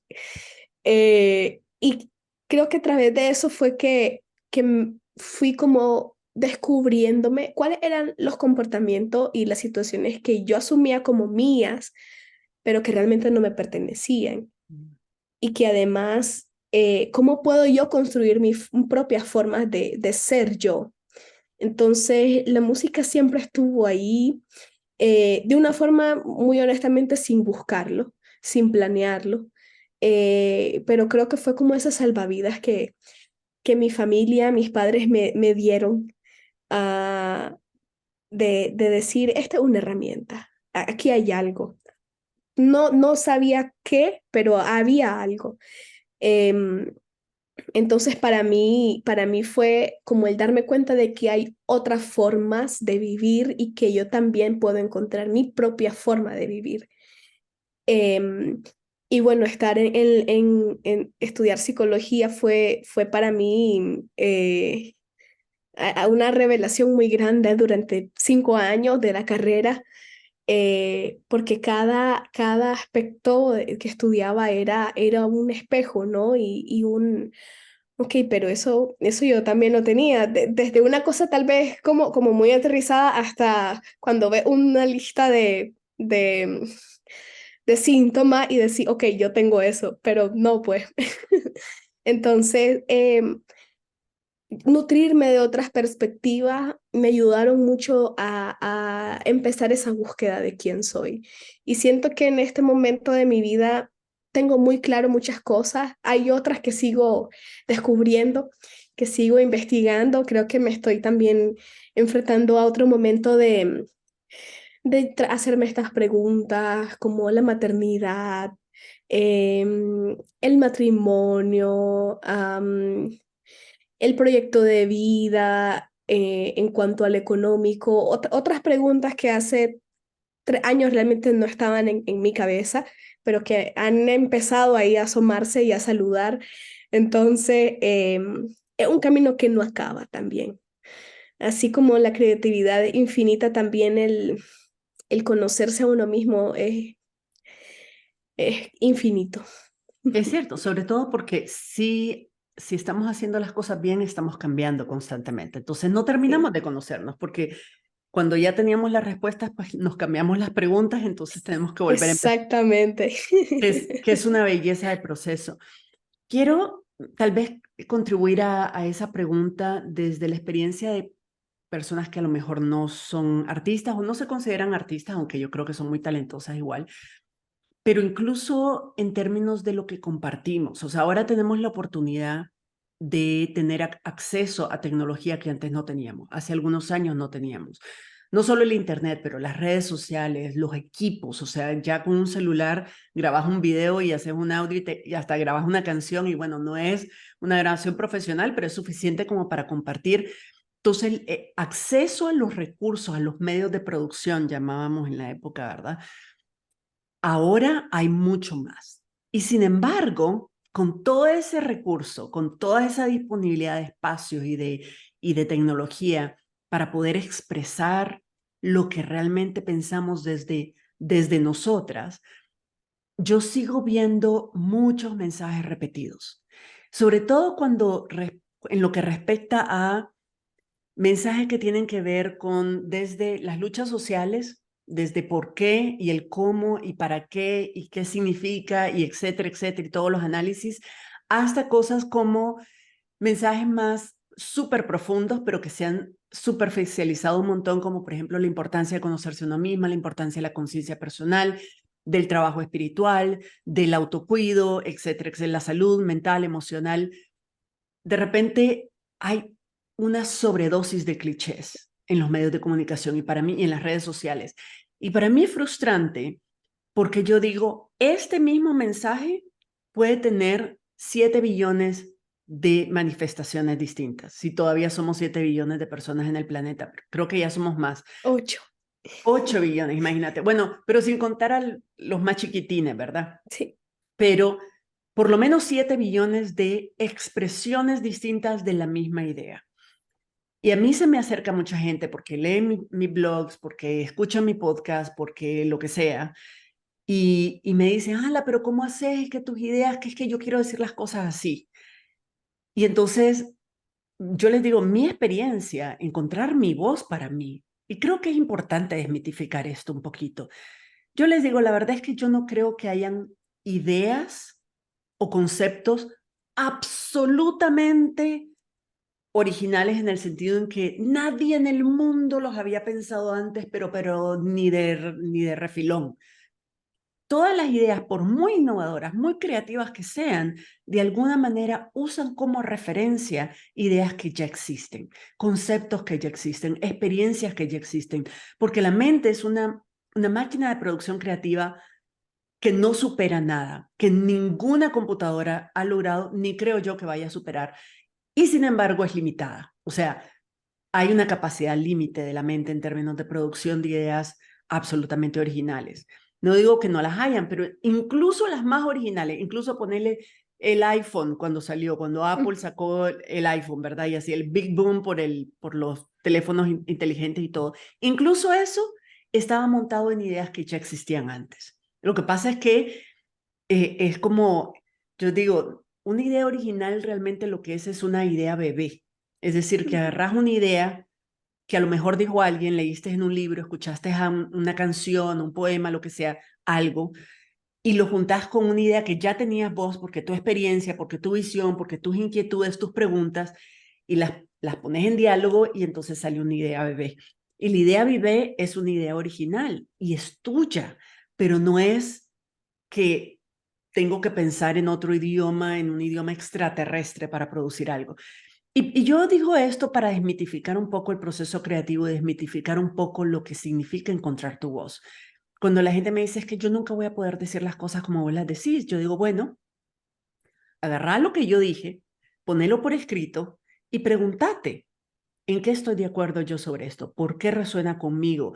Y creo que a través de eso fue que fui como descubriéndome cuáles eran los comportamientos y las situaciones que yo asumía como mías, pero que realmente no me pertenecían. Y que además, ¿cómo puedo yo construir mis propias formas de ser yo? Entonces, la música siempre estuvo ahí, de una forma muy honestamente sin buscarlo, sin planearlo, pero creo que fue como esas salvavidas que mi familia, mis padres me dieron, ah, de decir, esta es una herramienta, aquí hay algo. No sabía qué, pero había algo. Em, entonces para mí fue como el darme cuenta de que hay otras formas de vivir y que yo también puedo encontrar mi propia forma de vivir. Em, y bueno, estar en estudiar psicología fue para mí a una revelación muy grande durante 5 años de la carrera, porque cada aspecto que estudiaba era un espejo, ¿no? Y Ok, pero eso yo también lo tenía, desde una cosa tal vez como muy aterrizada hasta cuando ve una lista de síntomas y decir, ok, yo tengo eso, pero no, pues. Entonces, nutrirme de otras perspectivas me ayudaron mucho a empezar esa búsqueda de quién soy. Y siento que en este momento de mi vida tengo muy claro muchas cosas. Hay otras que sigo descubriendo, que sigo investigando. Creo que me estoy también enfrentando a otro momento de hacerme estas preguntas como la maternidad, el matrimonio, el proyecto de vida, en cuanto al económico, otras preguntas que hace 3 años realmente no estaban en mi cabeza, pero que han empezado ahí a asomarse y a saludar. Entonces, es un camino que no acaba también. Así como la creatividad infinita, también el conocerse a uno mismo es infinito. Es cierto, sobre todo porque si estamos haciendo las cosas bien, estamos cambiando constantemente. Entonces no terminamos Sí, de conocernos porque cuando ya teníamos las respuestas, pues nos cambiamos las preguntas, entonces tenemos que volver a empezar, exactamente. que es una belleza del proceso. Quiero tal vez contribuir a esa pregunta desde la experiencia de personas que a lo mejor no son artistas o no se consideran artistas, aunque yo creo que son muy talentosas igual, pero incluso en términos de lo que compartimos. O sea, ahora tenemos la oportunidad de tener acceso a tecnología que antes no teníamos, hace algunos años no teníamos. No solo el Internet, pero las redes sociales, los equipos, o sea, ya con un celular grabas un video y haces un audio y hasta grabas una canción y bueno, no es una grabación profesional, pero es suficiente como para compartir. Entonces, el acceso a los recursos, a los medios de producción, llamábamos en la época, ¿verdad? Ahora hay mucho más. Y sin embargo, con todo ese recurso, con toda esa disponibilidad de espacios y de tecnología para poder expresar lo que realmente pensamos desde nosotras, yo sigo viendo muchos mensajes repetidos, sobre todo cuando en lo que respecta a mensajes que tienen que ver con desde las luchas sociales, desde por qué y el cómo y para qué y qué significa y etcétera, etcétera, y todos los análisis, hasta cosas como mensajes más súper profundos, pero que se han superficializado un montón, como por ejemplo la importancia de conocerse a uno misma, la importancia de la conciencia personal, del trabajo espiritual, del autocuido, etcétera, etcétera, la salud mental, emocional. De repente hay una sobredosis de clichés en los medios de comunicación y para mí y en las redes sociales. Y para mí es frustrante porque yo digo, este mismo mensaje puede tener 7 billones de manifestaciones distintas, si todavía somos 7 billones de personas en el planeta. Creo que ya somos más. 8. 8 billones, imagínate. Bueno, pero sin contar a los más chiquitines, ¿verdad? Sí. Pero por lo menos 7 billones de expresiones distintas de la misma idea. Y a mí se me acerca mucha gente porque lee mi blogs, porque escucha mi podcast, porque lo que sea, y me dicen, Ala, pero ¿cómo haces que tus ideas, que es que yo quiero decir las cosas así? Y entonces yo les digo, mi experiencia, encontrar mi voz para mí, y creo que es importante desmitificar esto un poquito. Yo les digo, la verdad es que yo no creo que hayan ideas o conceptos absolutamente originales en el sentido en que nadie en el mundo los había pensado antes, pero ni de refilón. Todas las ideas, por muy innovadoras, muy creativas que sean, de alguna manera usan como referencia ideas que ya existen, conceptos que ya existen, experiencias que ya existen, porque la mente es una máquina de producción creativa que no supera nada, que ninguna computadora ha logrado, ni creo yo que vaya a superar, y sin embargo es limitada. O sea, hay una capacidad límite de la mente en términos de producción de ideas absolutamente originales. No digo que no las hayan, pero incluso las más originales, incluso ponerle el iPhone cuando salió, cuando Apple sacó el iPhone, ¿verdad? Y así el big boom por los teléfonos inteligentes y todo. Incluso eso estaba montado en ideas que ya existían antes. Lo que pasa es que es como, yo digo, una idea original realmente lo que es una idea bebé. Es decir, que agarras una idea que a lo mejor dijo alguien, leíste en un libro, escuchaste una canción, un poema, lo que sea, algo, y lo juntás con una idea que ya tenías vos, porque tu experiencia, porque tu visión, porque tus inquietudes, tus preguntas, y las pones en diálogo y entonces sale una idea bebé. Y la idea bebé es una idea original y es tuya, pero no es que tengo que pensar en otro idioma, en un idioma extraterrestre para producir algo. Y yo digo esto para desmitificar un poco el proceso creativo, desmitificar un poco lo que significa encontrar tu voz. Cuando la gente me dice es que yo nunca voy a poder decir las cosas como vos las decís, yo digo, bueno, agarrá lo que yo dije, ponelo por escrito y pregúntate, ¿en qué estoy de acuerdo yo sobre esto? ¿Por qué resuena conmigo?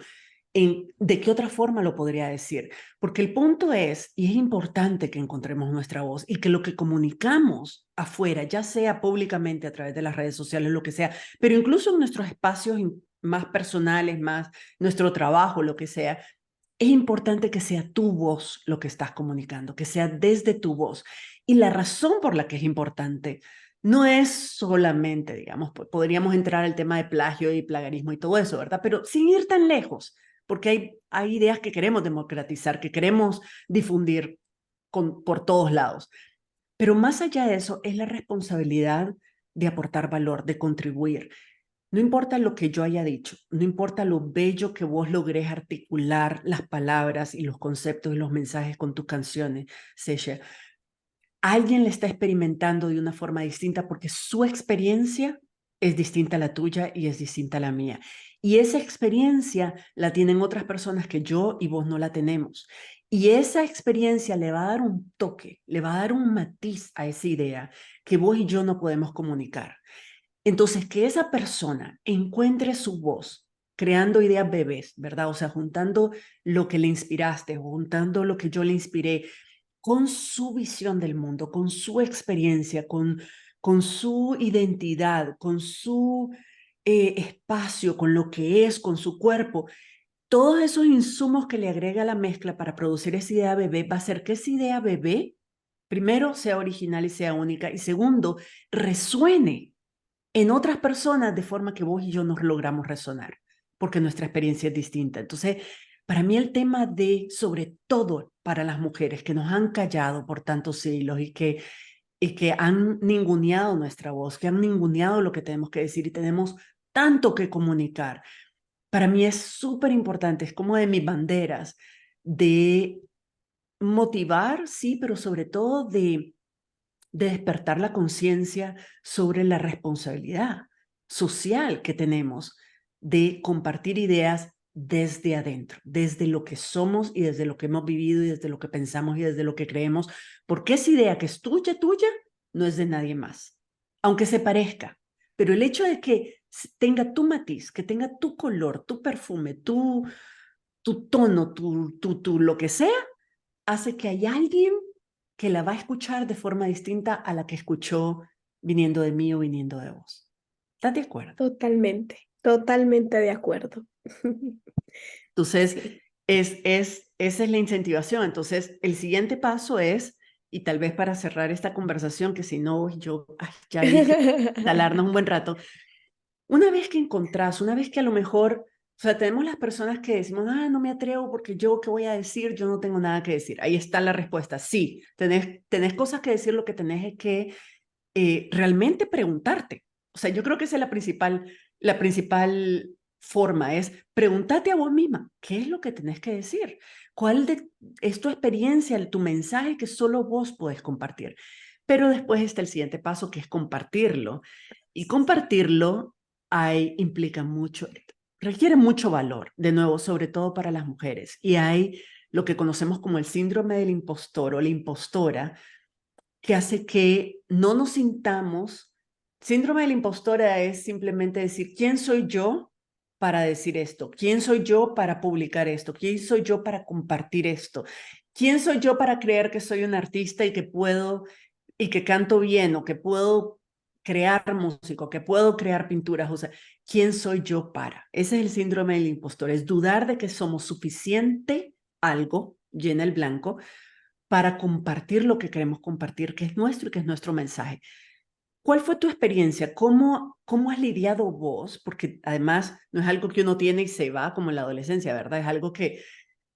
¿De qué otra forma lo podría decir? Porque el punto es, y es importante que encontremos nuestra voz y que lo que comunicamos afuera, ya sea públicamente a través de las redes sociales, lo que sea, pero incluso en nuestros espacios más personales, más nuestro trabajo, lo que sea, es importante que sea tu voz lo que estás comunicando, que sea desde tu voz. Y la razón por la que es importante no es solamente, digamos, podríamos entrar al tema de plagio y plagarismo y todo eso, ¿verdad? Pero sin ir tan lejos, porque hay ideas que queremos democratizar, que queremos difundir por todos lados. Pero más allá de eso, es la responsabilidad de aportar valor, de contribuir. No importa lo que yo haya dicho, no importa lo bello que vos logres articular las palabras y los conceptos y los mensajes con tus canciones, Sasha, alguien le está experimentando de una forma distinta porque su experiencia es distinta a la tuya y es distinta a la mía. Y esa experiencia la tienen otras personas que yo y vos no la tenemos. Y esa experiencia le va a dar un toque, le va a dar un matiz a esa idea que vos y yo no podemos comunicar. Entonces, que esa persona encuentre su voz creando ideas bebés, ¿verdad? O sea, juntando lo que le inspiraste, juntando lo que yo le inspiré con su visión del mundo, con su experiencia, con su identidad, con su espacio, con lo que es, con su cuerpo. Todos esos insumos que le agrega a la mezcla para producir esa idea bebé va a hacer que esa idea bebé, primero, sea original y sea única, y segundo, resuene en otras personas de forma que vos y yo nos logramos resonar, porque nuestra experiencia es distinta. Entonces, para mí el tema de, sobre todo para las mujeres que nos han callado por tantos siglos y que han ninguneado nuestra voz, que han ninguneado lo que tenemos que decir y tenemos tanto que comunicar, para mí es súper importante, es como de mis banderas, de motivar, sí, pero sobre todo de despertar la conciencia sobre la responsabilidad social que tenemos de compartir ideas desde adentro, desde lo que somos y desde lo que hemos vivido y desde lo que pensamos y desde lo que creemos, porque esa idea que es tuya, tuya, no es de nadie más, aunque se parezca. Pero el hecho de que tenga tu matiz, que tenga tu color, tu perfume, tu tono, tu lo que sea, hace que hay alguien que la va a escuchar de forma distinta a la que escuchó viniendo de mí o viniendo de vos. ¿Estás de acuerdo? Totalmente, totalmente de acuerdo. Entonces, Sí. esa es la incentivación. Entonces, el siguiente paso es, y tal vez para cerrar esta conversación, que si no, yo ya vi que talarnos un buen rato, una vez que encontrás, una vez que a lo mejor, o sea, tenemos las personas que decimos, no me atrevo porque yo, ¿qué voy a decir? Yo no tengo nada que decir. Ahí está la respuesta. Sí, tenés cosas que decir, lo que tenés es que realmente preguntarte. O sea, yo creo que esa es la principal forma, es preguntarte a vos misma, ¿qué es lo que tenés que decir? ¿Es tu experiencia, tu mensaje que solo vos podés compartir? Pero después está el siguiente paso, que es compartirlo. Y compartirlo implica mucho, requiere mucho valor, de nuevo, sobre todo para las mujeres. Y hay lo que conocemos como el síndrome del impostor o la impostora, que hace que no nos sintamos. Síndrome de la impostora es simplemente decir, ¿quién soy yo para decir esto? ¿Quién soy yo para publicar esto? ¿Quién soy yo para compartir esto? ¿Quién soy yo para creer que soy un artista y que puedo y que canto bien o que puedo crear música, o que puedo crear pinturas? O sea, ¿quién soy yo para? Ese es el síndrome del impostor, es dudar de que somos suficiente algo, llena el blanco, para compartir lo que queremos compartir, que es nuestro y que es nuestro mensaje. ¿Cuál fue tu experiencia? ¿Cómo has lidiado vos? Porque además no es algo que uno tiene y se va como en la adolescencia, ¿verdad? Es algo que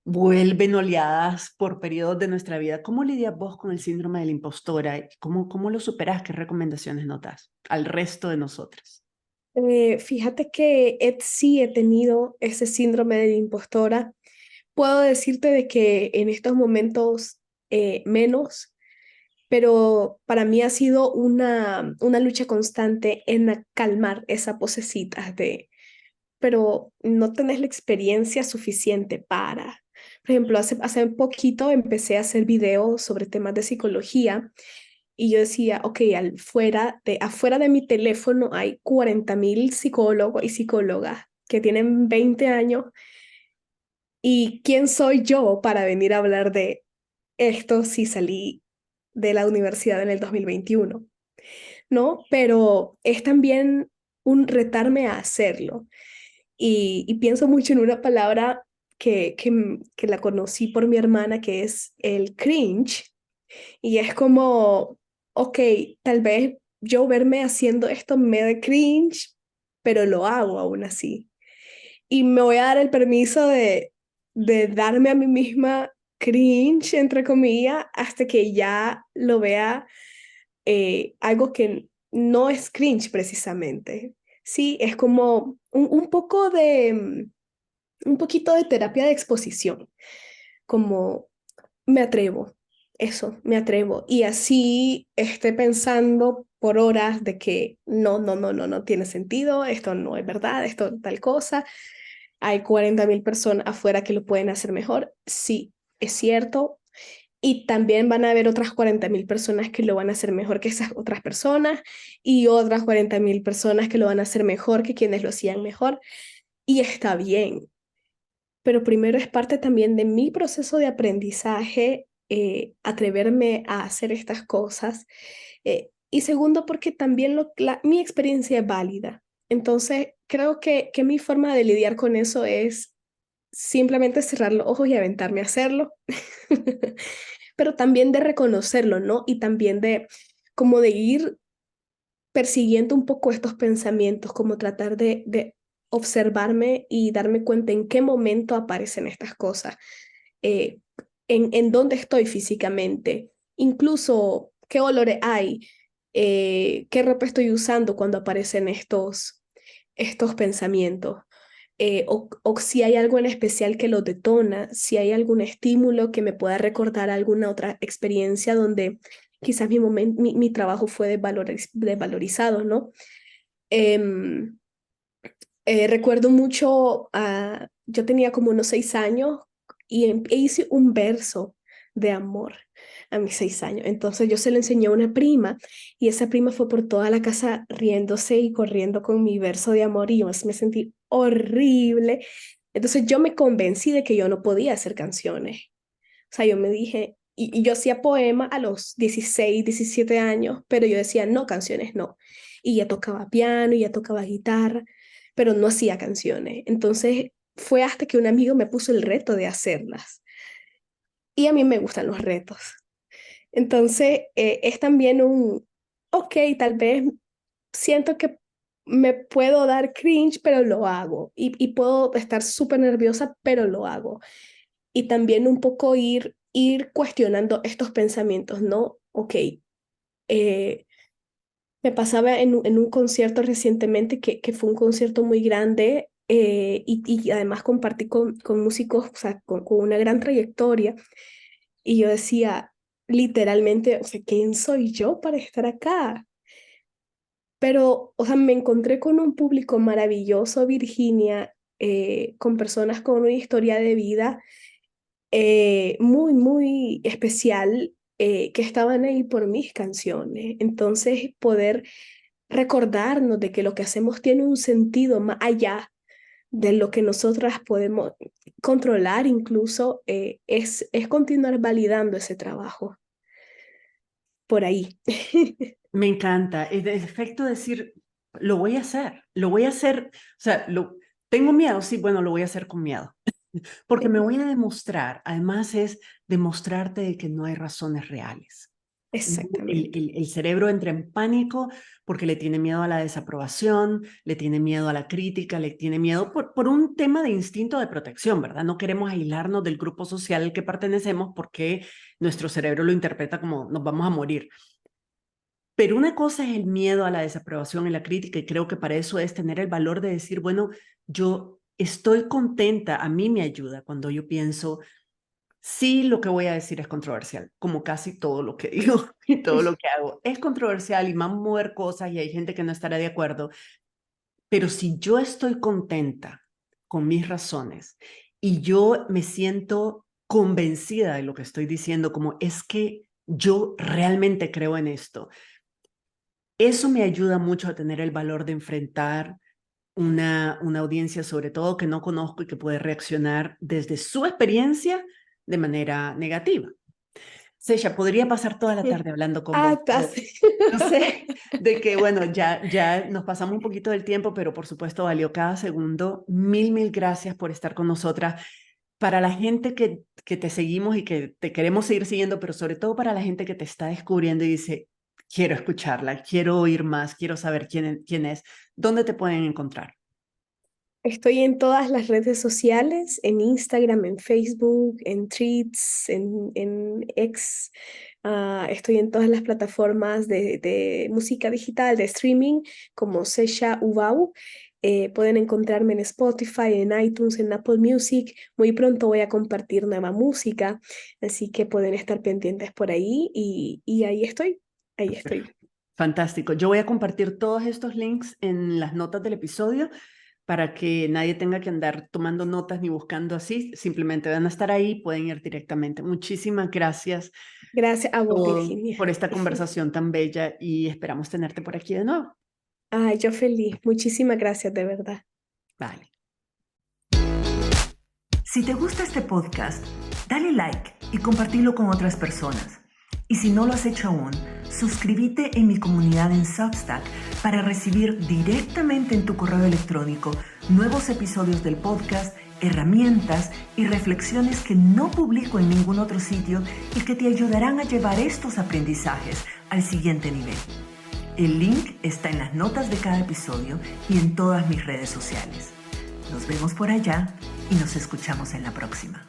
vuelven oleadas por periodos de nuestra vida. ¿Cómo lidias vos con el síndrome de la impostora? ¿Cómo lo superás? ¿Qué recomendaciones notas al resto de nosotras? Fíjate que sí he tenido ese síndrome de la impostora. Puedo decirte de que en estos momentos menos, pero para mí ha sido una lucha constante en calmar esa vocecita de, pero no tenés la experiencia suficiente para. Por ejemplo, hace poquito empecé a hacer videos sobre temas de psicología y yo decía, ok, afuera de mi teléfono hay 40.000 psicólogos y psicólogas que tienen 20 años y ¿quién soy yo para venir a hablar de esto si salí de la universidad en el 2021? ¿No? Pero es también un retarme a hacerlo. Y pienso mucho en una palabra que la conocí por mi hermana, que es el cringe. Y es como, ok, tal vez yo verme haciendo esto me da cringe, pero lo hago aún así. Y me voy a dar el permiso de darme a mí misma cringe, entre comillas, hasta que ya lo vea algo que no es cringe precisamente. Sí, es como un poco un poquito de terapia de exposición, como me atrevo, eso, me atrevo. Y así esté pensando por horas de que no tiene sentido, esto no es verdad, esto tal cosa. Hay 40.000 personas afuera que lo pueden hacer mejor. Sí, es cierto. Y también van a haber otras 40.000 personas que lo van a hacer mejor que esas otras personas y otras 40.000 personas que lo van a hacer mejor que quienes lo hacían mejor. Y está bien, pero primero es parte también de mi proceso de aprendizaje, atreverme a hacer estas cosas. Y segundo, porque también mi experiencia es válida. Entonces, creo que mi forma de lidiar con eso es simplemente cerrar los ojos y aventarme a hacerlo, pero también de reconocerlo, ¿no? Y también de como de ir persiguiendo un poco estos pensamientos, como tratar de observarme y darme cuenta en qué momento aparecen estas cosas, eh, en dónde estoy físicamente, incluso qué olores hay, qué ropa estoy usando cuando aparecen estos pensamientos. O si hay algo en especial que lo detona, si hay algún estímulo que me pueda recordar alguna otra experiencia donde quizás mi trabajo fue desvalorizado, ¿no? Em, Recuerdo mucho, yo tenía como unos 6 años e hice un verso de amor a mis 6 años. Entonces yo se lo enseñé a una prima y esa prima fue por toda la casa riéndose y corriendo con mi verso de amor y yo me sentí horrible. Entonces yo me convencí de que yo no podía hacer canciones. O sea, yo me dije, y yo hacía poema a los 16 17 años, pero yo decía, no, canciones no. Y ya tocaba piano, y ya tocaba guitarra, pero no hacía canciones. Entonces fue hasta que un amigo me puso el reto de hacerlas. Y a mí me gustan los retos. Entonces es también ok, tal vez siento que me puedo dar cringe, pero lo hago. Y puedo estar súper nerviosa, pero lo hago y también un poco ir cuestionando estos pensamientos, ¿no? Ok, me pasaba en un concierto recientemente que fue un concierto muy grande y además compartí con músicos, o sea, con una gran trayectoria y yo decía, literalmente, o sea, ¿quién soy yo para estar acá? Pero, o sea, me encontré con un público maravilloso, Virginia, con personas con una historia de vida muy, muy especial que estaban ahí por mis canciones. Entonces, poder recordarnos de que lo que hacemos tiene un sentido más allá de lo que nosotras podemos controlar, incluso es continuar validando ese trabajo por ahí. Me encanta. Es de efecto decir, lo voy a hacer, o sea, tengo miedo, sí, bueno, lo voy a hacer con miedo. Porque me voy a demostrar, además es demostrarte de que no hay razones reales. Exactamente. El cerebro entra en pánico porque le tiene miedo a la desaprobación, le tiene miedo a la crítica, le tiene miedo por un tema de instinto de protección, ¿verdad? No queremos aislarnos del grupo social al que pertenecemos porque nuestro cerebro lo interpreta como nos vamos a morir. Pero una cosa es el miedo a la desaprobación y la crítica, y creo que para eso es tener el valor de decir, bueno, yo estoy contenta, a mí me ayuda cuando yo pienso, sí, lo que voy a decir es controversial, como casi todo lo que digo y todo lo que hago es controversial y vamos a mover cosas y hay gente que no estará de acuerdo, pero si yo estoy contenta con mis razones y yo me siento convencida de lo que estoy diciendo, como es que yo realmente creo en esto, eso me ayuda mucho a tener el valor de enfrentar una audiencia, sobre todo que no conozco y que puede reaccionar desde su experiencia de manera negativa. Sasha, podría pasar toda la tarde hablando con vos, Ah, pero yo sé de que, bueno, ya nos pasamos un poquito del tiempo, pero por supuesto valió cada segundo. Mil gracias por estar con nosotras. Para la gente que te seguimos y que te queremos seguir siguiendo, pero sobre todo para la gente que te está descubriendo y dice, quiero escucharla, quiero oír más, quiero saber quién es, ¿dónde te pueden encontrar? Estoy en todas las redes sociales, en Instagram, en Facebook, en Threads, en X. Estoy en todas las plataformas de música digital, de streaming, como Sesha Ubau. Pueden encontrarme en Spotify, en iTunes, en Apple Music. Muy pronto voy a compartir nueva música, así que pueden estar pendientes por ahí y ahí estoy, ahí estoy. Fantástico. Yo voy a compartir todos estos links en las notas del episodio para que nadie tenga que andar tomando notas ni buscando así. Simplemente van a estar ahí, pueden ir directamente. Muchísimas gracias Gracias a vos, Virginia. por esta conversación tan bella y esperamos tenerte por aquí de nuevo. Yo feliz. Muchísimas gracias, de verdad. Vale. Si te gusta este podcast, dale like y compartilo con otras personas. Y si no lo has hecho aún, suscríbete en mi comunidad en Substack para recibir directamente en tu correo electrónico nuevos episodios del podcast, herramientas y reflexiones que no publico en ningún otro sitio y que te ayudarán a llevar estos aprendizajes al siguiente nivel. El link está en las notas de cada episodio y en todas mis redes sociales. Nos vemos por allá y nos escuchamos en la próxima.